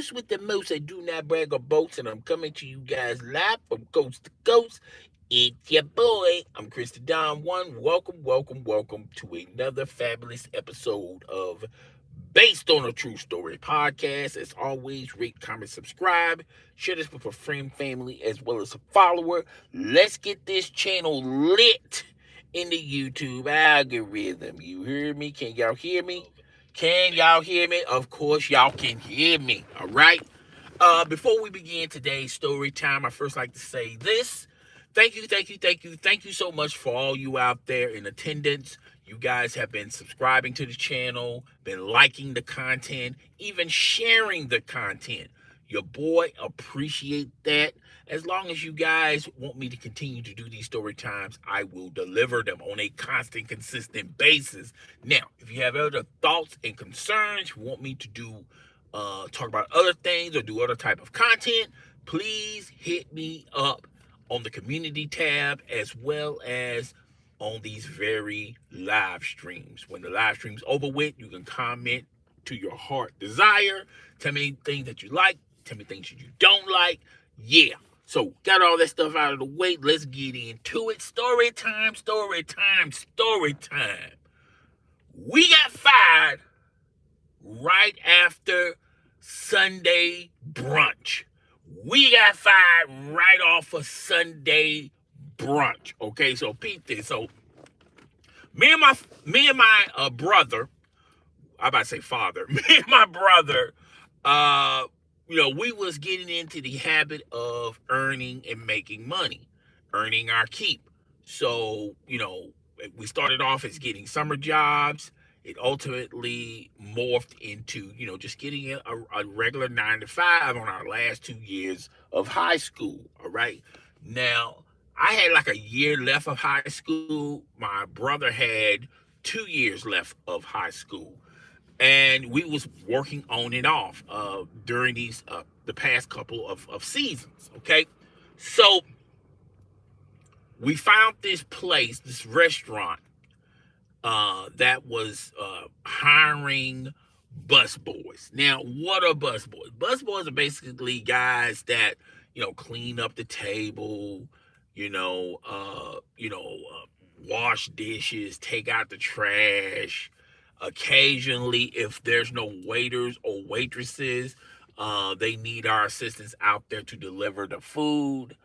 host with the most. I do not brag or boast, and I'm coming to you guys live from coast to coast. It's your boy. I'm Krista Don One. Welcome, welcome, welcome to another fabulous episode of Based on a True Story podcast. As always, rate, comment, subscribe, share this with a friend, family, as well as a follower. Let's get this channel lit in the YouTube algorithm. You hear me? Can y'all hear me? Can y'all hear me? Of course, y'all can hear me. All right. Before we begin today's story time, I first like to say this. Thank you so much for all you out there in attendance. You guys have been subscribing to the channel, been liking the content, even sharing the content. Your boy appreciate that. As long as you guys want me to continue to do these story times, I will deliver them on a constant, consistent basis. Now, if you have other thoughts and concerns, you want me to do talk about other things or do other type of content, please hit me up on the community tab as well as on these very live streams. When the live stream's over with, you can comment to your heart desire. Tell me things that you like. Tell me things that you don't like. Yeah. So got all that stuff out of the way. Let's get into it. Story time, story time, story time. We got fired right after Sunday brunch. We got fired right off of Sunday brunch. Okay, so peep this. So me and my brother, I about to say father, me and my brother, we was getting into the habit of earning and making money, earning our keep. So, we started off as getting summer jobs. It ultimately morphed into, just getting a regular 9 to 5 on our last 2 years of high school. All right. Now, I had like a year left of high school. My brother had 2 years left of high school. And we was working on and off during the past couple of seasons. Okay. So we found this place, this restaurant, that was hiring busboys. Now, what are busboys? Busboys are basically guys that clean up the table, you know, uh, you know, uh, wash dishes, take out the trash. Occasionally, if there's no waiters or waitresses, they need our assistance out there to deliver the food.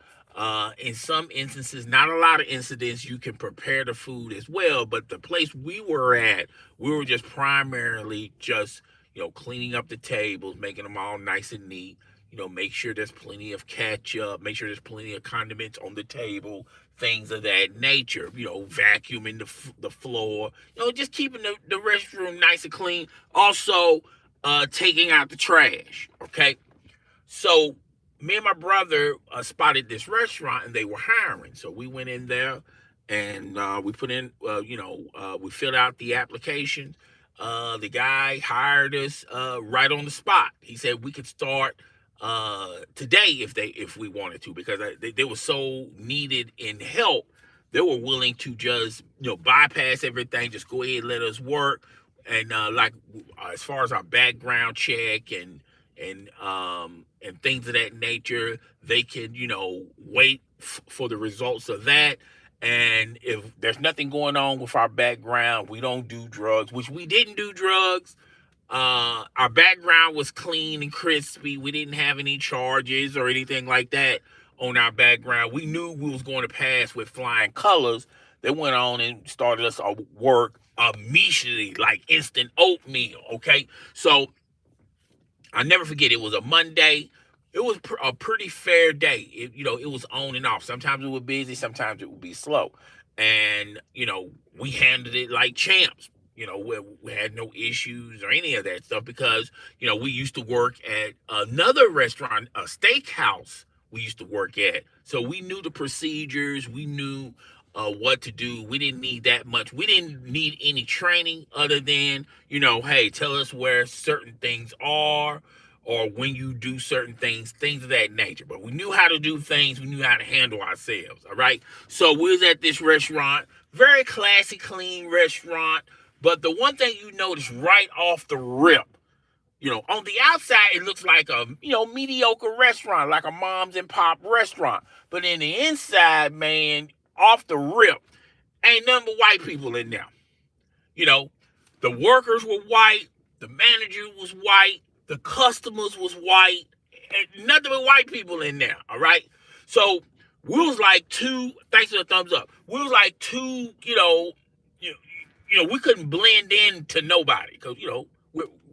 In some instances, not a lot of incidents, you can prepare the food as well. But the place we were at, we were just primarily just, cleaning up the tables, making them all nice and neat. Make sure there's plenty of ketchup, make sure there's plenty of condiments on the table, things of that nature. Vacuuming the floor, just keeping the restroom nice and clean. Also, taking out the trash. Okay. So me and my brother spotted this restaurant and they were hiring. So we went in there and we put in, we filled out the application. The guy hired us right on the spot. He said we could start today if we wanted to, because they were so needed in help. They were willing to just bypass everything, just go ahead and let us work. And as far as our background check and things of that nature, they can wait for the results of that. And if there's nothing going on with our background, we don't do drugs, which we didn't do drugs. Our background was clean and crispy. We didn't have any charges or anything like that on our background. We knew we was going to pass with flying colors. They went on and started us our work immediately, like instant oatmeal. Okay, so I never forget. It was a Monday. It was a pretty fair day. It was on and off. Sometimes it was busy. Sometimes it would be slow. And, we handled it like champs. We had no issues or any of that stuff because, we used to work at another restaurant, a steakhouse we used to work at. So we knew the procedures. We knew what to do. We didn't need that much. We didn't need any training other than, hey, tell us where certain things are or when you do certain things of that nature. But we knew how to do things. We knew how to handle ourselves. All right. So we was at this restaurant, very classy, clean restaurant. But the one thing you notice right off the rip, On the outside, it looks like a, mediocre restaurant, like a moms and pop restaurant. But in the inside, man, off the rip, ain't nothing but white people in there. You know, the workers were white, the manager was white, the customers was white, and nothing but white people in there, all right? So we was like two, thanks for the thumbs up, we was like two, we couldn't blend in to nobody because,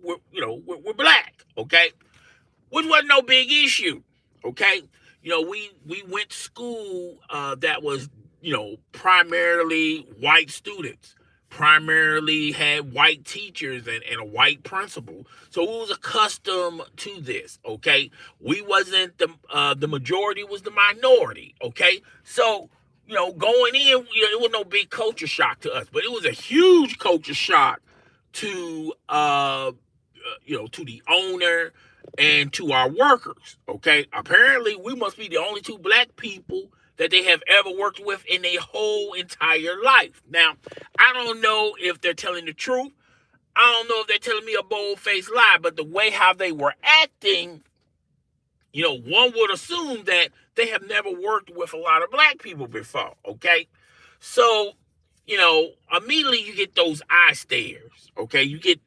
we're black, okay? Which wasn't no big issue, okay? We went to school that was, primarily white students, primarily had white teachers and a white principal. So we was accustomed to this, okay? We wasn't the majority was the minority, okay? So, going in, it was no big culture shock to us, but it was a huge culture shock to to the owner and to our workers, okay? Apparently, we must be the only two black people that they have ever worked with in their whole entire life. Now, I don't know if they're telling the truth. I don't know if they're telling me a bold-faced lie, but the way how they were acting, one would assume that they have never worked with a lot of black people before, okay? So, immediately you get those eye stares, okay? You get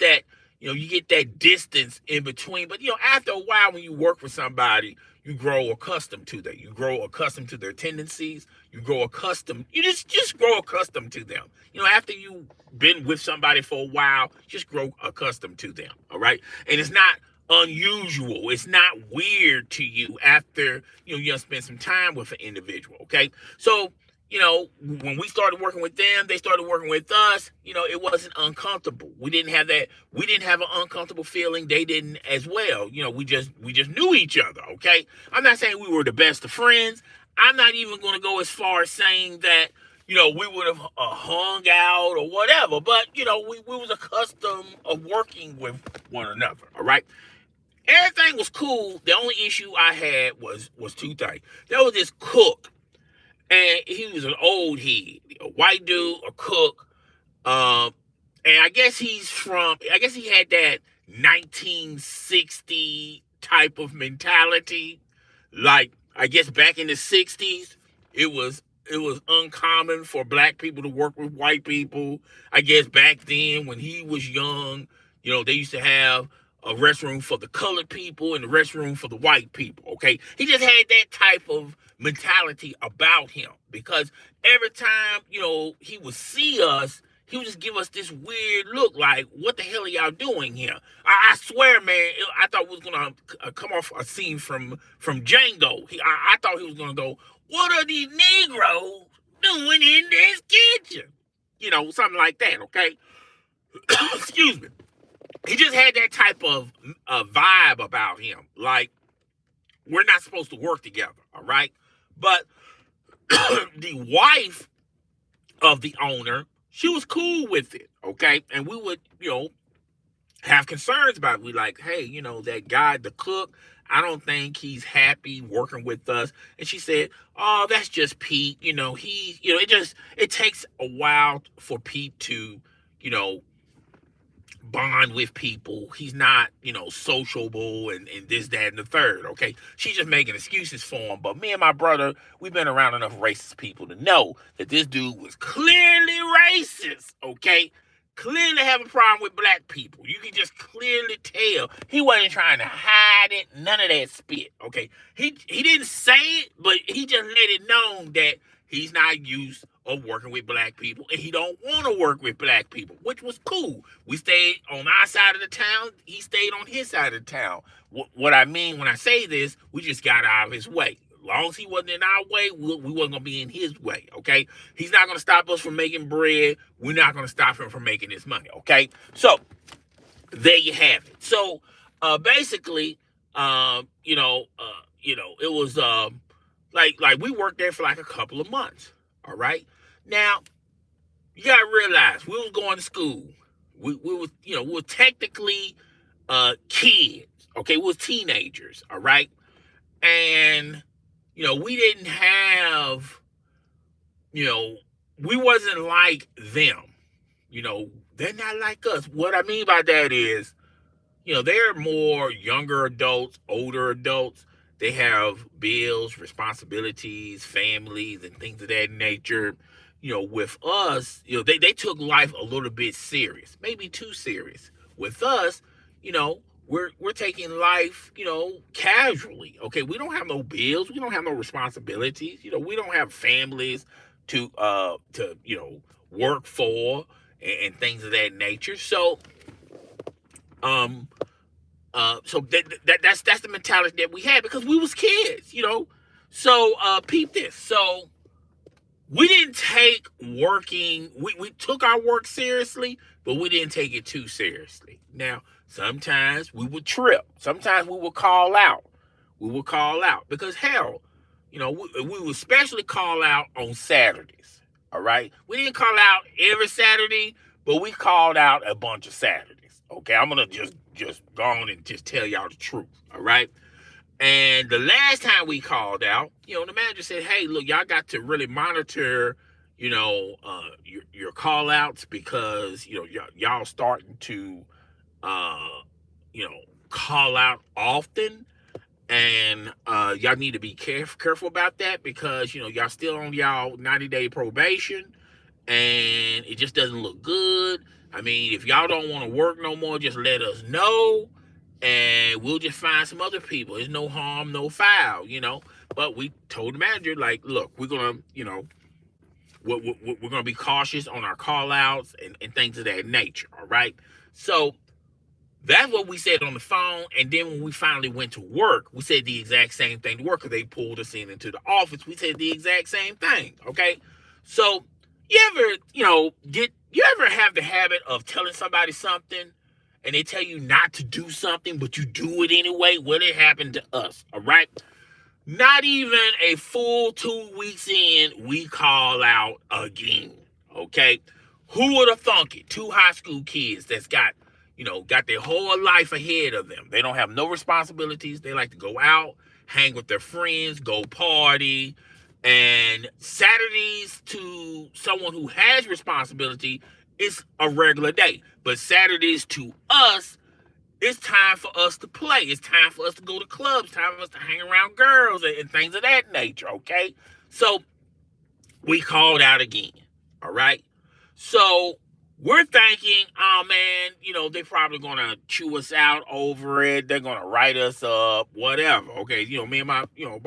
that, you get that distance in between. But, after a while when you work with somebody, you grow accustomed to that. You grow accustomed to their tendencies. You just grow accustomed to them. After you've been with somebody for a while, just grow accustomed to them, all right? And it's not unusual. It's not weird to you after, you spend some time with an individual, okay? So, when we started working with them, they started working with us, it wasn't uncomfortable. We didn't have an uncomfortable feeling. They didn't as well. We just knew each other, okay? I'm not saying we were the best of friends. I'm not even going to go as far as saying that, we would have hung out or whatever, but, we was accustomed of working with one another, all right? Everything was cool. The only issue I had was two things. There was this cook, and he was an old head, a white dude, a cook. And I guess he had that 1960 type of mentality. Like, I guess back in the 60s, it was uncommon for black people to work with white people. I guess back then when he was young, they used to have a restroom for the colored people and the restroom for the white people, okay? He just had that type of mentality about him because every time, he would see us, he would just give us this weird look like, what the hell are y'all doing here? I swear, man, I thought we was going to come off a scene from Django. I thought he was going to go, what are these Negroes doing in this kitchen? Something like that, okay? Excuse me. He just had that type of vibe about him. Like, we're not supposed to work together, all right? But the wife of the owner, she was cool with it, okay? And we would, have concerns about it. We like, hey, that guy, the cook, I don't think he's happy working with us. And she said, oh, that's just Pete. It takes a while for Pete to, bond with people. He's not, sociable and this, that, and the third, okay? She's just making excuses for him. But me and my brother, we've been around enough racist people to know that this dude was clearly racist, okay? Clearly have a problem with black people. You can just clearly tell. He wasn't trying to hide it, none of that spit, okay? He didn't say it, but he just let it known that he's not used of working with black people, and he don't want to work with black people, which was cool. We stayed on our side of the town. He stayed on his side of the town. What I mean when I say this, we just got out of his way. As long as he wasn't in our way, we wasn't going to be in his way, okay? He's not going to stop us from making bread. We're not going to stop him from making his money, okay? So, there you have it. So, basically, it was, like we worked there for like a couple of months, all right? Now, you gotta realize we was going to school. We were technically kids, okay? We was teenagers, all right? And we didn't have, we wasn't like them. They're not like us. What I mean by that is, they're more younger adults, older adults. They have bills, responsibilities, families, and things of that nature. With us, they took life a little bit serious, maybe too serious. With us, you know, we're taking life, casually. Okay, we don't have no bills, we don't have no responsibilities. We don't have families to work for and things of that nature. Um, that's the mentality that we had because we was kids. So peep this. So we didn't take working. We took our work seriously, but we didn't take it too seriously. Now, sometimes we would trip. Sometimes we would call out. We would call out because hell, we would especially call out on Saturdays. All right, we didn't call out every Saturday, but we called out a bunch of Saturdays. Okay, I'm gonna just go on and just tell y'all the truth. All right. And the last time we called out, the manager said, "Hey, look, y'all got to really monitor, your call outs because y'all starting to, uh, call out often, and y'all need to be careful about that because y'all still on y'all 90-day probation, and it just doesn't look good. I mean, if y'all don't want to work no more, just let us know." And we'll just find some other people. There's no harm, no foul. But we told the manager, like, look, we're gonna, we're gonna be cautious on our call outs and things of that nature. All right. So that's what we said on the phone. And then when we finally went to work, we said the exact same thing to work because they pulled us into the office. We said the exact same thing. Okay. So you ever have the habit of telling somebody something and they tell you not to do something, but you do it anyway? Well, it happened to us, all right? Not even a full 2 weeks in, we call out again, okay? Who would have thunk it? Two high school kids that's got their whole life ahead of them. They don't have no responsibilities. They like to go out, hang with their friends, go party. And Saturdays to someone who has responsibility, it's a regular day. But Saturdays to us, it's time for us to play. It's time for us to go to clubs. Time for us to hang around girls and things of that nature, okay? So we called out again, all right? So we're thinking, oh man, they're probably gonna chew us out over it. They're gonna write us up, whatever. Okay, me and my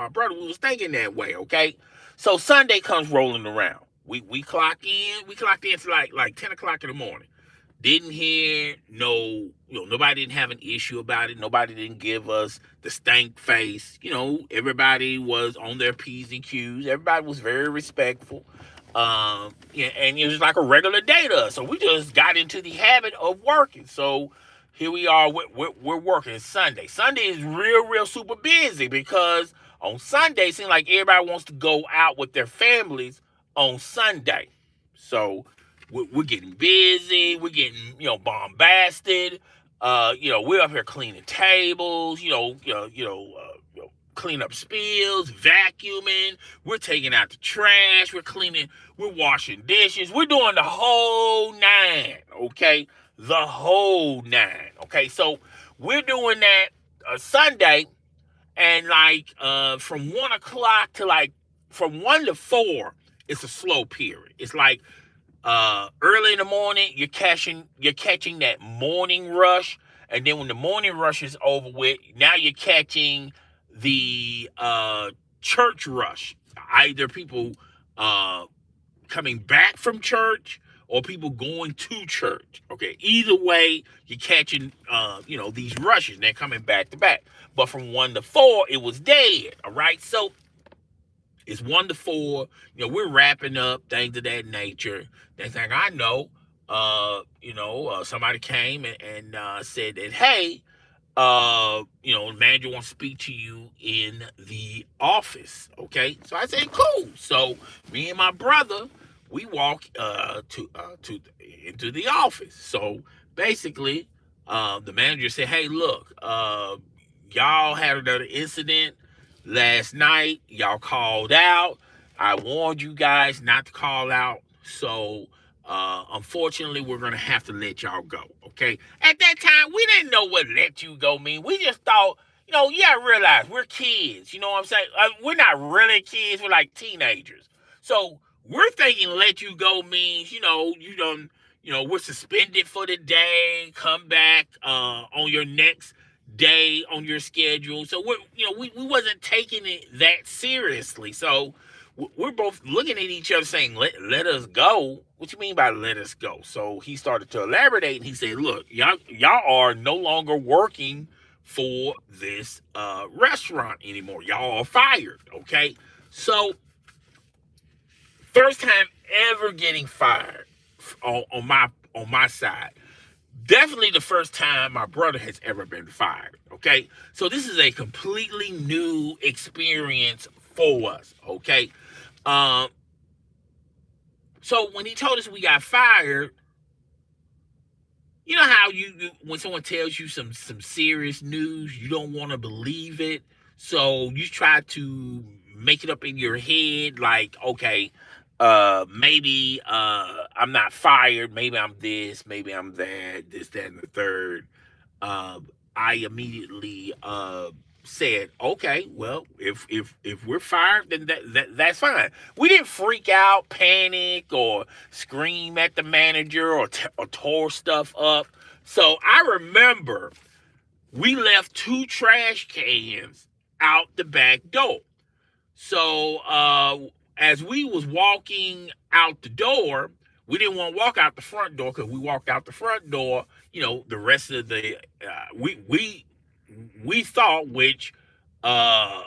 brother, we was thinking that way. Okay, so Sunday comes rolling around. We clock in. We clocked in for like 10 o'clock in the morning. Didn't hear nobody didn't have an issue about it. Nobody didn't give us the stank face. Everybody was on their P's and Q's. Everybody was very respectful. Yeah, and it was like a regular day to us. So we just got into the habit of working. So here we are. We're working. It's Sunday. Sunday is real super busy because on Sunday it seems like everybody wants to go out with their families on Sunday. So we're getting busy. We're getting bombasted. We're up here cleaning tables. Clean up spills, vacuuming. We're taking out the trash. We're cleaning. We're washing dishes. We're doing the whole nine. Okay, the whole nine. Okay, so we're doing that Sunday, and from 1 o'clock to from 1 to 4, it's a slow period. It's like early in the morning, you're catching that morning rush, and then when the morning rush is over with, now you're catching the church rush. Either people coming back from church or people going to church. Okay, either way, you're catching these rushes, and they're coming back to back. But from 1 to 4, it was dead. All right, so it's 1 to 4. We're wrapping up things of that nature. Next thing I know, somebody came and said that, hey, the manager wants to speak to you in the office. Okay, so I said, cool. So me and my brother, we walk into the office. So basically, the manager said, hey, look, y'all had another incident last night. Y'all called out. I warned you guys not to call out. So Unfortunately, we're gonna have to let y'all go. Okay. At that time, we didn't know what let you go mean. We just thought, you gotta realize we're kids. You know what I'm saying? We're not really kids. We're like teenagers. So we're thinking let you go means, you don't, we're suspended for the day. Come back on your next day on your schedule. So we wasn't taking it that seriously. So we're both looking at each other saying, let us go. What you mean by let us go? So he started to elaborate and he said, look, y'all are no longer working for this restaurant anymore. Y'all are fired. Okay. So first time ever getting fired on my side. Definitely the first time my brother has ever been fired. Okay. So this is a completely new experience for us. Okay. Um, so when he told us we got fired, you know how you when someone tells you some serious news, you don't want to believe it. So you try to make it up in your head, like, okay, maybe I'm not fired, maybe I'm this, maybe I'm that, this, that, and the third. uh, I immediately said, "Okay, well, if we're fired, then that's fine." We didn't freak out, panic, or scream at the manager or tore stuff up. So I remember we left 2 trash cans out the back door. So as we was walking out the door, we didn't want to walk out the front door because we walked out the front door. The rest of the we thought, which uh,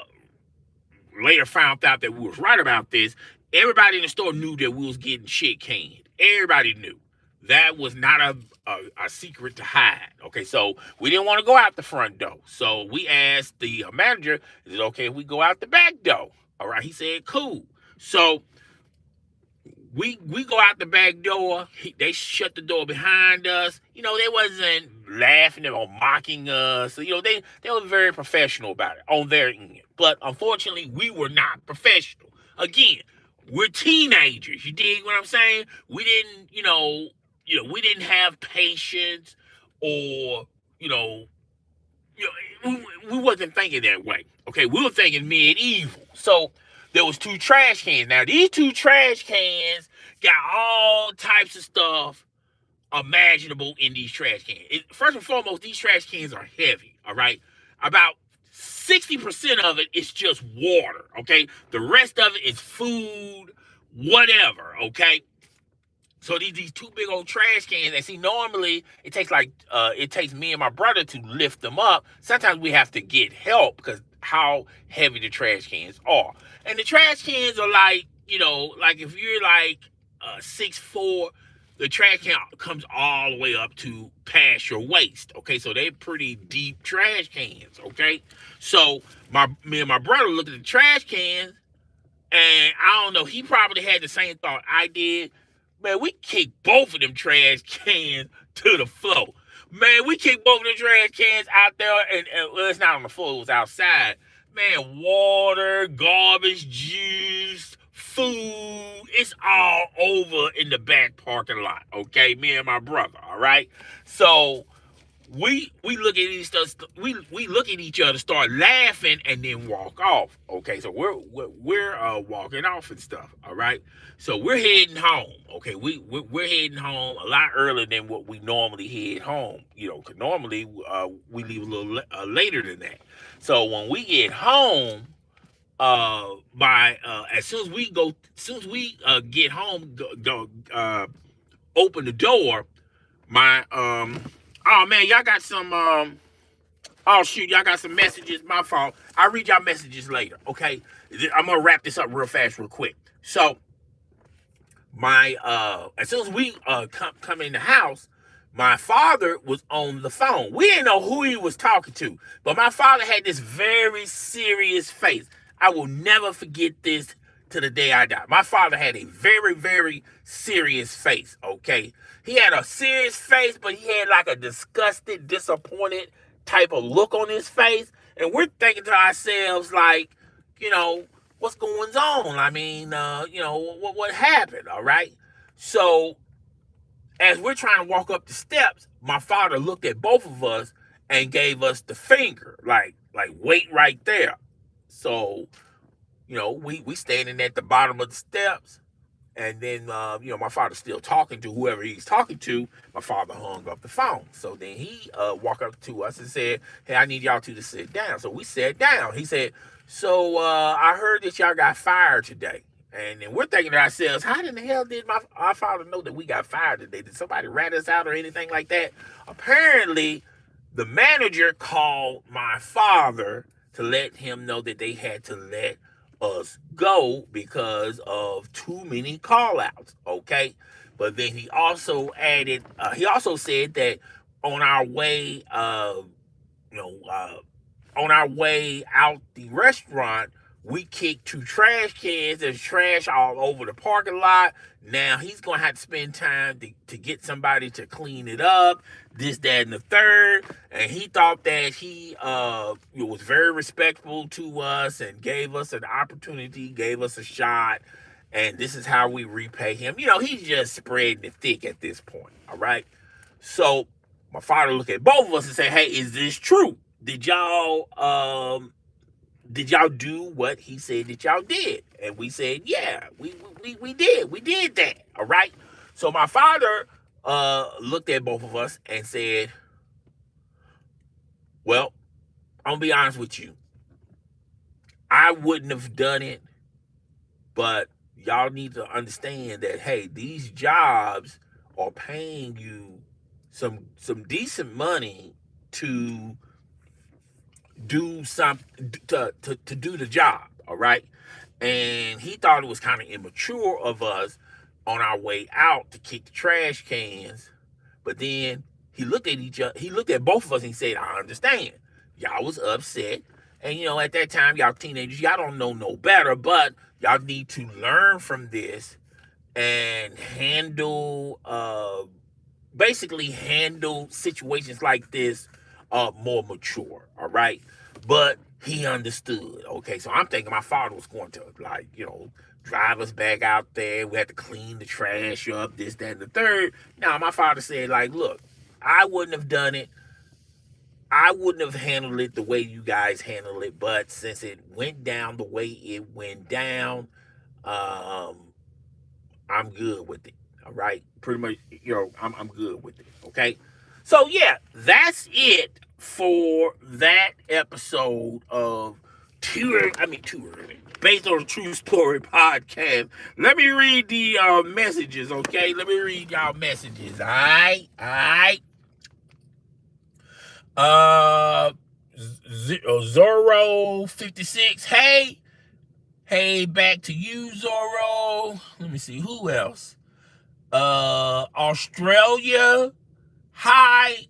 later found out that we was right about this. Everybody in the store knew that we was getting shit canned. Everybody knew. That was not a secret to hide. Okay, so we didn't want to go out the front door. So we asked the manager, is it okay if we go out the back door? All right, he said, cool. So we go out the back door. They shut the door behind us. They wasn't laughing or mocking us. They were very professional about it on their end. But unfortunately, we were not professional. Again, we're teenagers. You dig what I'm saying? We didn't, we didn't have patience, or we wasn't thinking that way. Okay, we were thinking medieval. So there was 2 trash cans. Now these 2 trash cans got all types of stuff imaginable in these trash cans. First and foremost, these trash cans are heavy. All right, about 60% of it is just water. Okay, the rest of it is food, whatever. Okay. So these 2 big old trash cans, and see, normally it takes me and my brother to lift them up. Sometimes we have to get help because how heavy the trash cans are. And the trash cans are like, like if you're like 6'4", the trash can comes all the way up to past your waist. Okay, so they're pretty deep trash cans. Okay, so me and my brother looked at the trash cans, and I don't know, he probably had the same thought I did. Man, we kicked both of them trash cans to the floor. Man, we kicked both of them trash cans out there, and well, it's not on the floor, it was outside. Man, water, garbage, juice, food, it's all over in the back parking lot, okay? Me and my brother, all right? So we look at we look at each other, start laughing, and then walk off. Okay, so we're walking off and stuff. All right, so we're heading home. Okay, we're heading home a lot earlier than what we normally head home. Because normally we leave a little later than that. So when we get home, by as soon as we get home, go open the door. My Oh man, y'all got some oh shoot, y'all got some messages. My fault. I'll read y'all messages later. Okay. I'm gonna wrap this up real fast, real quick. So my as soon as we come in the house, my father was on the phone. We didn't know who he was talking to, but my father had this very serious face. I will never forget this to the day I die. My father had a very, very serious face, okay? He had a serious face, but he had like a disgusted, disappointed type of look on his face. And we're thinking to ourselves, like, what's going on? I mean, what happened, all right? So as we're trying to walk up the steps, my father looked at both of us and gave us the finger, like wait right there. So, we standing at the bottom of the steps, and then my father's still talking to whoever he's talking to. My father hung up the phone. So then he walked up to us and said, "Hey, I need y'all two to sit down." So we sat down. He said, "So I heard that y'all got fired today." And then we're thinking to ourselves, how in the hell did our father know that we got fired today? Did somebody rat us out or anything like that? Apparently, the manager called my father to let him know that they had to let us go because of too many call outs. Okay. But then he also said that on our way, on our way out the restaurant, we kicked 2 trash cans. There's trash all over the parking lot. Now he's going to have to spend time to get somebody to clean it up, this, that, and the third. And he thought that he was very respectful to us and gave us an opportunity, gave us a shot. And this is how we repay him. He's just spreading it thick at this point. All right. So my father looked at both of us and said, "Hey, is this true? Did y'all do what he said that y'all did?" And we said, "Yeah, we did. We did that." All right. So my father looked at both of us and said, "Well, I'm gonna be honest with you. I wouldn't have done it, but y'all need to understand that, hey, these jobs are paying you some decent money to do something, to do the job." All right. And he thought it was kind of immature of us on our way out to kick the trash cans. But then he looked at both of us and he said, "I understand. Y'all was upset. And at that time, y'all teenagers, y'all don't know no better, but y'all need to learn from this and handle situations like this more mature." All right. But he understood. Okay. So I'm thinking my father was going to drive us back out there. We had to clean the trash up, this, that, and the third. Now my father said, look, I wouldn't have done it. I wouldn't have handled it the way you guys handled it, but since it went down the way it went down, I'm good with it. All right. Pretty much, I'm good with it. Okay. So yeah, that's it for that episode of Based on a True Story podcast. Let me read the messages, okay? Let me read y'all messages. All right. Zorro 56. Hey, back to you, Zorro. Let me see who else. Australia. Hi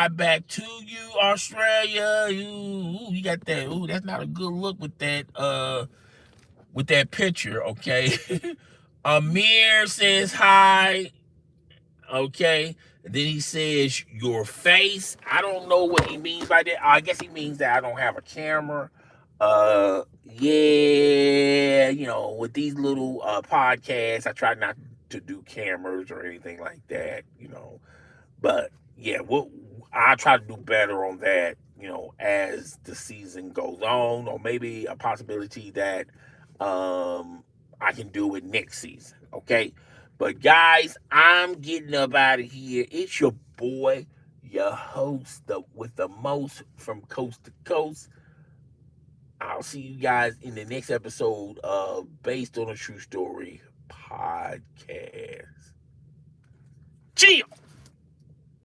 back to you, Australia. You got that. Ooh, that's not a good look with that picture, okay? Amir says hi. Okay. And then he says your face. I don't know what he means by that. I guess he means that I don't have a camera. Yeah, with these little podcasts, I try not to do cameras or anything like that, But yeah, I'll try to do better on that, as the season goes on, or maybe a possibility that I can do it next season. Okay. But guys, I'm getting up out of here. It's your boy, your host, with the most from coast to coast. I'll see you guys in the next episode of Based on a True Story podcast. Cheers!